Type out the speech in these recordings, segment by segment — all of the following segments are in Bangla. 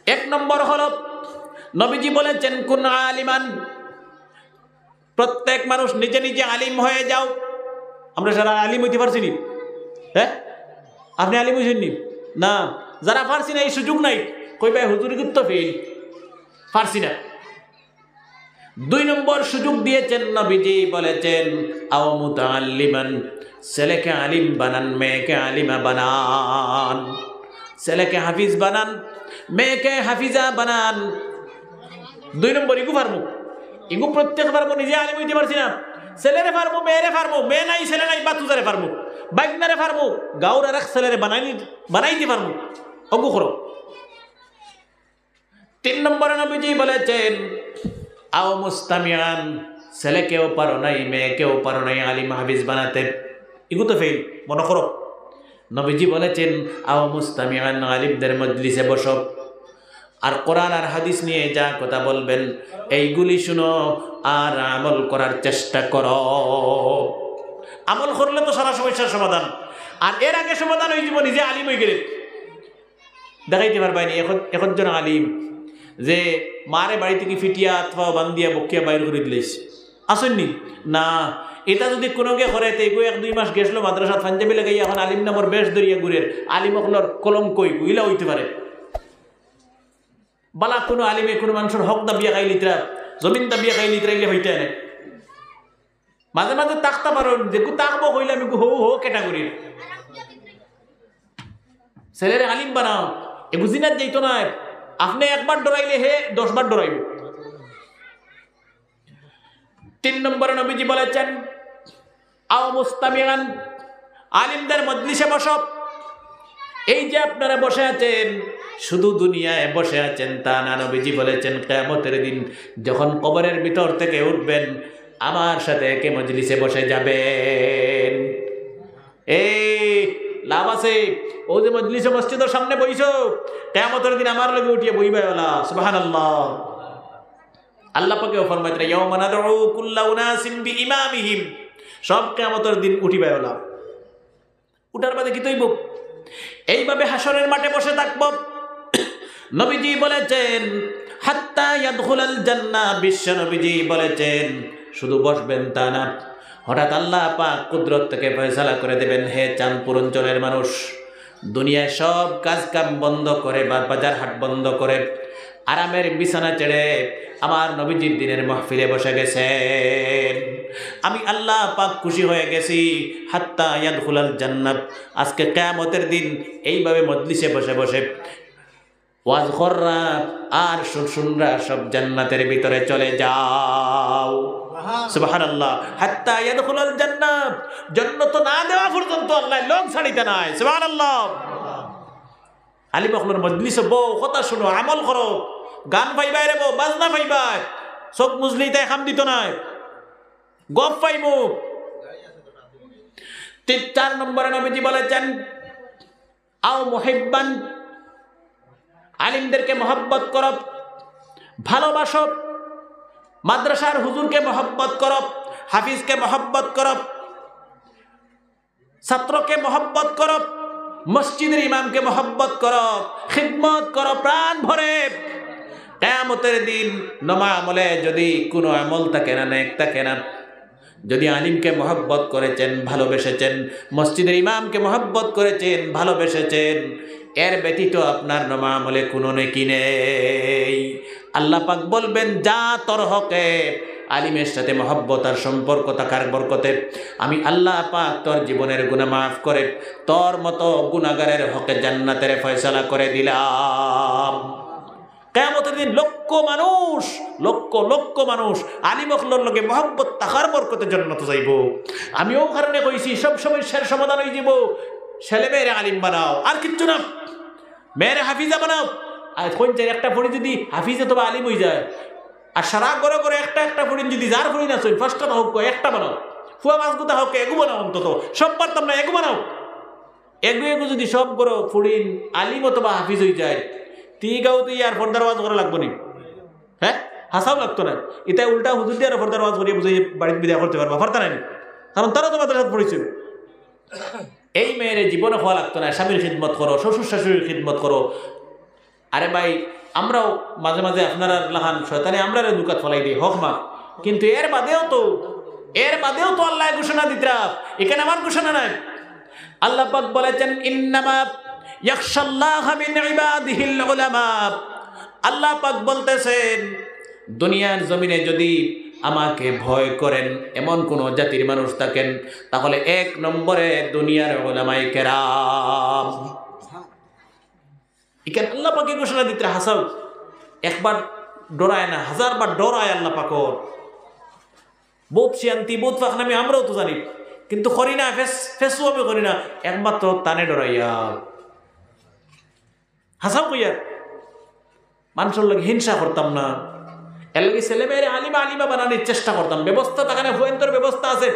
এক নম্বর হলো নবীজি বলেছেন কুন আলিমান, প্রত্যেক মানুষ নিজে নিজে আলিম হয়ে যাও। আমরা যারা আলিম হইতে পারছি নি? হ্যাঁ, আপনি আলিম হইছেন নি? না, যারা পারছি না এই সুযোগ নাই, কই ভাই হুজুরি তো ফেল, পারছি না। 2 নম্বর সুযোগ দিয়েছেন নবীজি, বলেছেন আও মুতাআল্লিমান, ছেলেকে আলিম বানান, মেয়েকে আলিমা বানান। ছেলেকে হাফিজ বানান, মেয়েকে হাফিজা বানান। 2 নম্বর ইগু পারবো, ইগু প্রত্যেক পারবো, নিজে আলিম হইতে পারছি না, ছেলেরে পারবো, মেয়েরে পারবো, মেয়ে নাই ছেলে নাই বাতুজারে পারবো, বাইকনারে পারবো, গাউর আর এক ছেলেরে বানাইতে পারবো, অগু করো। 3 নম্বরে নবীজি বলেছেন আও মুস্তামিয়ান, ছেলেকেও পারো নাই, মেয়েকেও পারো নাই আলিম হাফিজ বানাতে, ইগু তো ফেল, মনে করো। নবীজি বলেছেন আও মুস্তামিয়ান, আলিমদের মজলিসে বসো, আর কোরআন আর হাদিস নিয়ে যা কথা বলবেন এইগুলি শুনো আর আমল করার চেষ্টা করো। আমল করলে তো সারা সমস্যার সমাধান। আর এর আগে সমাধান হয়ে যাব নিজে আলিম হয়ে গেলে। দেখাইতে পারবাই না এখন জন আলিম যে মারে বাড়ি থেকে ফিটিয়া অথবা বান্দিয়া বকিয়া বাইর করে দিলেস, আসেননি না। এটা যদি কোনোকে করে তেগু 1-2 মাস গেছিল মাদ্রাসাত পাঞ্জাবি লাগাই, এখন আলিম নামর বেশ দরিয়া ঘুরের আলিম অকলর কলম কই ইলা হইতে পারে। বালা কোনো আলিমে কোনো মানুষের হক দাবিয়া খাই লিতরা, জমিন দাবিয়া খাই লিতরা, এগুলো হইতে আনে। মাঝে মাঝে তাকতা পারো, দেখু তাকবো কইলে আমি হো হো ক্যাটাগরির ছেলেরে আলিম বানাও, এগু জিনাত যাইতো না। আপনি একবার ডরাইলে হে 10 বার ডরাইব। 3 নম্বরে নবীজি বলেছেন আও মুস্তামিয়ান, আলিমদের মজলিসে বসো। এই যে আপনারা বসে আছেন, শুধু দুনিয়ায় বসে আছেন তা না, নবীজি বলেছেন কিয়ামতের দিন যখন কবরের ভিতর থেকে উঠবেন আমার সাথে একে মজলিসে বসে যাবেন। এই লাভ আছে, ও যে মজলিসে মসজিদের সামনে বইছো, কিয়ামতের দিন আমার লগে উঠিয়ে বইবে ওলা। সুবহানাল্লাহ। আল্লাহ পাকেও ফরমাইতেন ইয়াউমা নাদউ কুল্লা উনাসিম বিইমামিহিম, সব কিয়ামতের দিন উঠিবে ওলা। উঠার বাদে কি তৈব? এইভাবে হাসরের মাঠে বসে থাকবো। নবীজি বলেছেন হাত্তা ইয়াদখুলাল জান্নাহ, বিশ্ব নবীজি বলেছেন শুধু বসবেন তা না, হঠাৎ আল্লাহ পাক কুদরত থেকে ফয়সালা করে দেবেন, হে চাঁদপুর অঞ্চলের মানুষ, দুনিয়ায় সব কাজ কাম বন্ধ করে বা বাজার হাট বন্ধ করে আরামের বিছানা ছেড়ে আমার নবীজির দিনের মাহফিলে বসে গেছেন। আমি আল্লাহ পাক খুশি হয়ে গেছি। হাত্তা ইয়াদখুলাল জান্নাত, আজকে কিয়ামতের দিন এইভাবে মজলিসে বসে বসে ওয়াজ কররা আর শুনরা সব জান্নাতের ভিতরে চলে যাও। সুবহানাল্লাহ। হাত্তা ইয়াদখুলাল জান্নাত, জান্নাত না দেওয়া পর্যন্ত আল্লাহ লোক ছাড়িতে নাই। সুবহানাল্লাহ। আলিম অখলর মজলিসে বউ, কথা শুনো, আমল করো, গান পাইবাই রে বউ, বাজনা পাইবাই, চোখ মুজলি তাই খাম দিত নাই, গপ পাইমু। 4 নম্বরে নবীজি বলেছেন আও মুহিব্বান, আলিমদেরকে মহব্বত করো, ভালোবাসো, মাদ্রাসার হুজুরকে মহব্বত করো, হাফিজকে মহব্বত করো, ছাত্রকে মহব্বত করো, মসজিদের ইমামকে মহব্বত করো, খিদমত করো প্রাণ ভরে। কিয়ামতের দিন নমা আমলে যদি কোনো আমল থাকে না, নেক থাকে না, যদি আলিমকে মহব্বত করেছেন, ভালোবেসেছেন, মসজিদের ইমামকে মহব্বত করেছেন, ভালোবেসেছেন, এর ব্যতীত আপনার নমা আমলে কোনো নেকি নেই। আল্লাহ পাক বলবেন যা তোর হকে আলিমের সাথে মহব্বত আর সম্পর্ক থাকার বরকতে আমি আল্লাহ পাক তোর জীবনের গুনাহ মাফ করে তোর মতো গুনাহগারের হকে জান্নাতের ফয়সালা করে দিলাম। কিয়ামতের দিন লক্ষ লক্ষ মানুষ আলিম অখলর লগে মহব্বত থাকার বরকতে জান্নাত যাইব। আমিও কারণে কইছি সব সমস্যার সমাধান হয়ে যাব। ছেলে মেয়েরে আলিম বানাও, আর কিচ্ছু না, মেয়েরে হাফিজা বানাও। আর কোন একটা পড়ি যদি হাফিজে তো আলিম হয়ে যায়, আর সারা ঘরে ঘরে একটা ফড়িন যদি যার ফড়িন আছে ফার্স্টটা হোক একটা বানাও, ফুয়া মাছ গুতা হোক এগু বানাও, অন্তত সব পারতাম না এগু বানাও। এগু যদি সব করো ফড়িন আলিম অথবা হাফিজ হয়ে যায়, তিগাও তো আর ফর্দার ওয়াজ করা লাগবো নি? হ্যাঁ, হাসাও লাগতো না। এটা উল্টা হুজুর দিয়ে আর ফর্দার ওয়াজ করিয়ে বুঝে বাড়িতে বিদায় করতে পারবা, পারতা নাই, কারণ তারা তো মাদ্রাসাত পড়েছিল। এই মেয়ের জীবনে হওয়া লাগতো না। স্বামীর খিদমত করো, শ্বশুর শাশুড়ির খিদমত করো। আরে ভাই আমরাও মাঝে মাঝে আপনারা লাহান শয়তানে আমরা দুকাত ফলাই দিই হক মা, কিন্তু এর বাদেও তো আল্লাহ ঘোষণা দিতরা, এখানে আমার ঘোষণা নাই। আল্লাহ পাক বলেছেন ইন্নামা ইয়াখশাল্লাহা মিন ইবাদিহিল উলামা। আল্লাহ পাক বলতেছেন দুনিয়ার জমিনে যদি আমাকে ভয় করেন এমন কোন জাতির মানুষ থাকেন তাহলে 1 নম্বরে দুনিয়ার উলামায়ে কেরাম। এখানে আল্লাহ পাকে ঘোষণা দিতে হাসাও, একবার ডরায় না, 1000 বার ডরায় আল্লাহ পাকর। বহুত শান্তি বহুত ফাখনামি আমরাও তো জানি, কিন্তু করি না, ফেসও আমি করি না, একমাত্র তানে ডরাইয়া হাসাও কইয়া মানুষের লোক হিংসা করতাম না, এর লগে ছেলে মেয়ের আলিমা বানানোর চেষ্টা করতাম। ব্যবস্থা তাখানে ভয়ন্তর ব্যবস্থা আছে,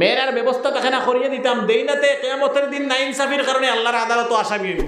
মেয়েরার ব্যবস্থা তাখানে করিয়ে দিতাম। দেই নাতে কিয়ামতের দিন নাইনসাফির কারণে আল্লাহর আদালত আসামি হইব।